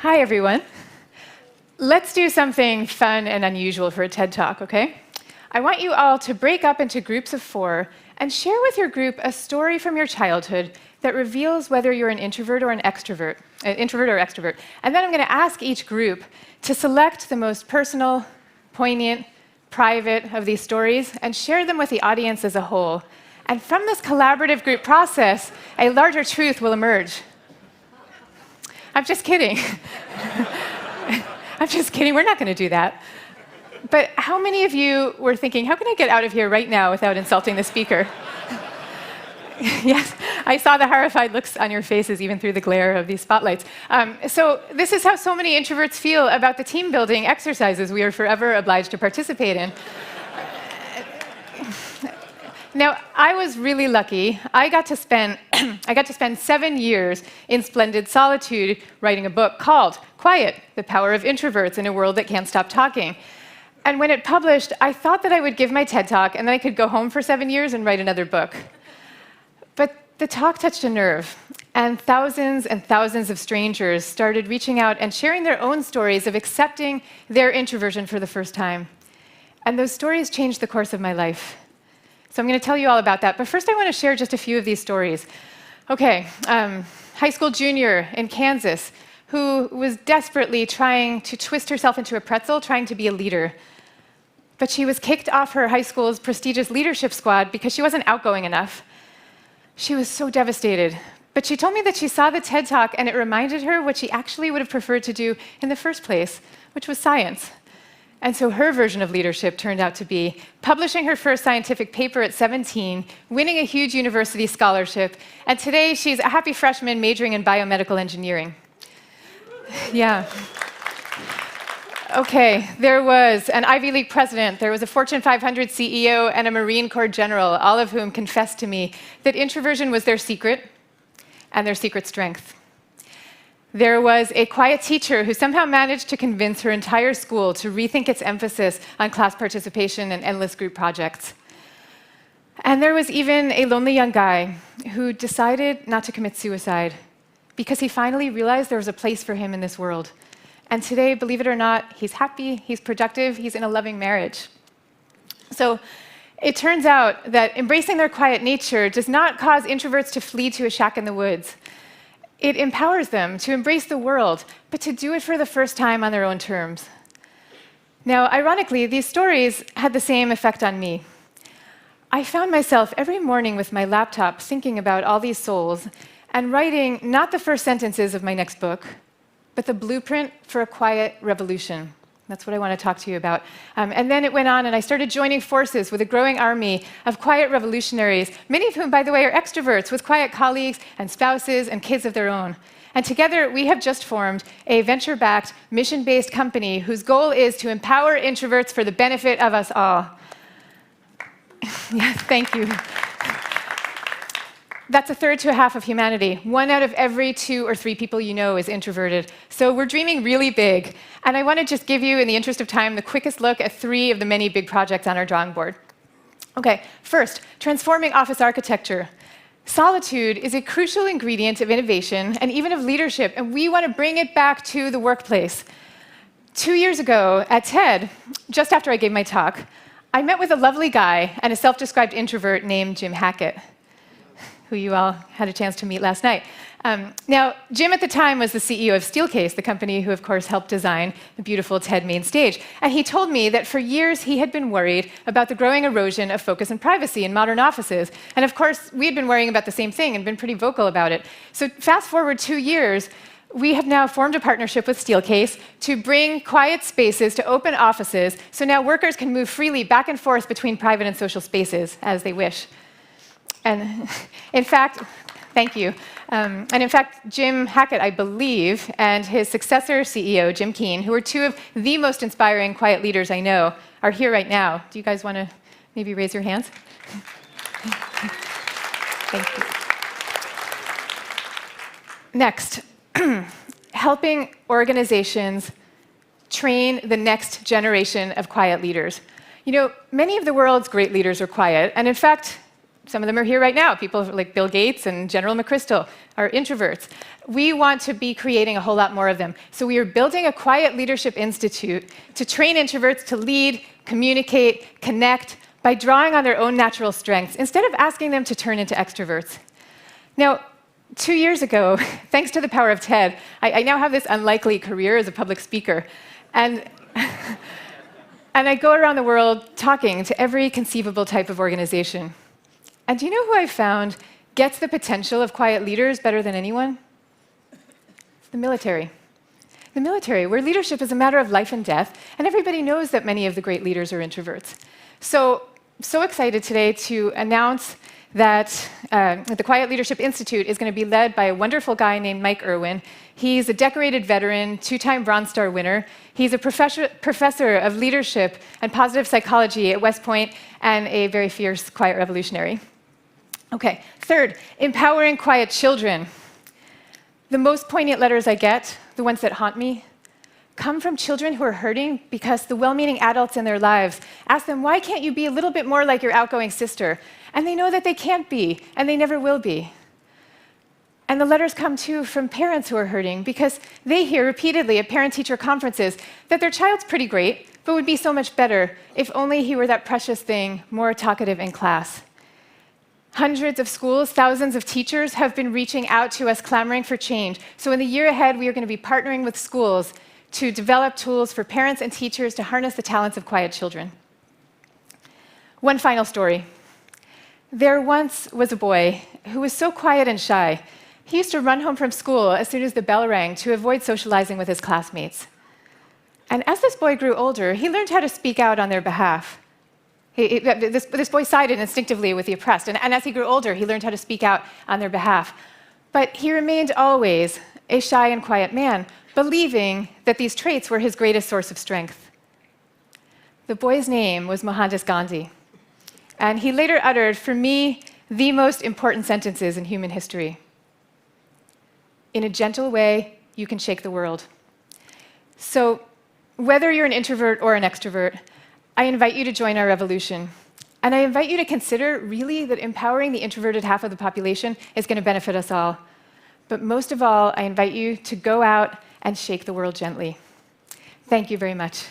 Hi, everyone. Let's do something fun and unusual for a TED Talk, okay? I want you all to break up into groups of 4 and share with your group a story from your childhood that reveals whether you're an introvert or an extrovert, And then I'm going to ask each group to select the most personal, poignant, private of these stories and share them with the audience as a whole. And from this collaborative group process, a larger truth will emerge. I'm just kidding. I'm just kidding. We're not going to do that. But how many of you were thinking, how can I get out of here right now without insulting the speaker? Yes, I saw the horrified looks on your faces even through the glare of these spotlights. So this is how so many introverts feel about the team-building exercises we are forever obliged to participate in. Now, I was really lucky. I got to spend 7 years in splendid solitude writing a book called Quiet, The Power of Introverts in a World That Can't Stop Talking. And when it published, I thought that I would give my TED Talk and then I could go home for 7 years and write another book. But the talk touched a nerve, and thousands of strangers started reaching out and sharing their own stories of accepting their introversion for the first time. And those stories changed the course of my life. So I'm going to tell you all about that. But first, I want to share just a few of these stories. Okay, high school junior in Kansas who was desperately trying to twist herself into a pretzel, trying to be a leader. But she was kicked off her high school's prestigious leadership squad because she wasn't outgoing enough. She was so devastated. But she told me that she saw the TED Talk and it reminded her what she actually would have preferred to do in the first place, which was science. And so her version of leadership turned out to be publishing her first scientific paper at 17, winning a huge university scholarship, and today she's a happy freshman majoring in biomedical engineering. Yeah. Okay, there was an Ivy League president, there was a Fortune 500 CEO, and a Marine Corps general, all of whom confessed to me that introversion was their secret and their secret strength. There was a quiet teacher who somehow managed to convince her entire school to rethink its emphasis on class participation and endless group projects. And there was even a lonely young guy who decided not to commit suicide because he finally realized there was a place for him in this world. And today, believe it or not, he's happy, he's productive, he's in a loving marriage. So it turns out that embracing their quiet nature does not cause introverts to flee to a shack in the woods. It empowers them to embrace the world, but to do it for the first time on their own terms. Now, ironically, these stories had the same effect on me. I found myself every morning with my laptop thinking about all these souls and writing not the first sentences of my next book, but the blueprint for a quiet revolution. That's what I want to talk to you about. And then it went on, and I started joining forces with a growing army of quiet revolutionaries, many of whom, by the way, are extroverts with quiet colleagues and spouses and kids of their own. And together, we have just formed a venture-backed, mission-based company whose goal is to empower introverts for the benefit of us all. Yes, thank you. That's a third to a half of humanity. 1 out of every 2 or 3 people you know is introverted. So we're dreaming really big. And I want to just give you, in the interest of time, the quickest look at 3 of the many big projects on our drawing board. Okay, first, transforming office architecture. Solitude is a crucial ingredient of innovation and even of leadership, and we want to bring it back to the workplace. 2 years ago at TED, just after I gave my talk, I met with a lovely guy and a self-described introvert named Jim Hackett, who you all had a chance to meet last night. Now, Jim at the time was the CEO of Steelcase, the company who, of course, helped design the beautiful TED main stage. And he told me that for years he had been worried about the growing erosion of focus and privacy in modern offices. And of course, we had been worrying about the same thing and been pretty vocal about it. So fast forward 2 years, we have now formed a partnership with Steelcase to bring quiet spaces to open offices, so now workers can move freely back and forth between private and social spaces as they wish. And in fact, thank you. And in fact, Jim Hackett, I believe, and his successor CEO, Susan Cain, who are 2 of the most inspiring quiet leaders I know, are here right now. Do you guys want to maybe raise your hands? Thank you. Next, helping organizations train the next generation of quiet leaders. You know, many of the world's great leaders are quiet, and in fact, Some of them are here right now. People like Bill Gates and General McChrystal are introverts. We want to be creating a whole lot more of them. So we are building a Quiet Leadership Institute to train introverts to lead, communicate, connect by drawing on their own natural strengths instead of asking them to turn into extroverts. Now, 2 years ago, thanks to the power of TED, I now have this unlikely career as a public speaker. And I go around the world talking to every conceivable type of organization. And do you know who I found gets the potential of quiet leaders better than anyone? It's the military. The military, where leadership is a matter of life and death, and everybody knows that many of the great leaders are introverts. So excited today to announce that the Quiet Leadership Institute is going to be led by a wonderful guy named Mike Irwin. He's a decorated veteran, 2-time Bronze Star winner. He's a professor of leadership and positive psychology at West Point and a very fierce quiet revolutionary. Okay, third, empowering quiet children. The most poignant letters I get, the ones that haunt me, come from children who are hurting because the well-meaning adults in their lives ask them, why can't you be a little bit more like your outgoing sister? And they know that they can't be, and they never will be. And the letters come, too, from parents who are hurting because they hear repeatedly at parent-teacher conferences that their child's pretty great, but would be so much better if only he were that precious thing, more talkative in class. Hundreds of schools, thousands of teachers have been reaching out to us clamoring for change. So in the year ahead, we are going to be partnering with schools to develop tools for parents and teachers to harness the talents of quiet children. One final story. There once was a boy who was so quiet and shy, he used to run home from school as soon as the bell rang to avoid socializing with his classmates. And as this boy grew older, he learned how to speak out on their behalf. This boy sided instinctively with the oppressed, and as he grew older, he learned how to speak out on their behalf. But he remained always a shy and quiet man, believing that these traits were his greatest source of strength. The boy's name was Mohandas Gandhi, and he later uttered, for me, the most important sentences in human history. In a gentle way, you can shake the world. So, whether you're an introvert or an extrovert, I invite you to join our revolution. And I invite you to consider, really, that empowering the introverted half of the population is going to benefit us all. But most of all, I invite you to go out and shake the world gently. Thank you very much.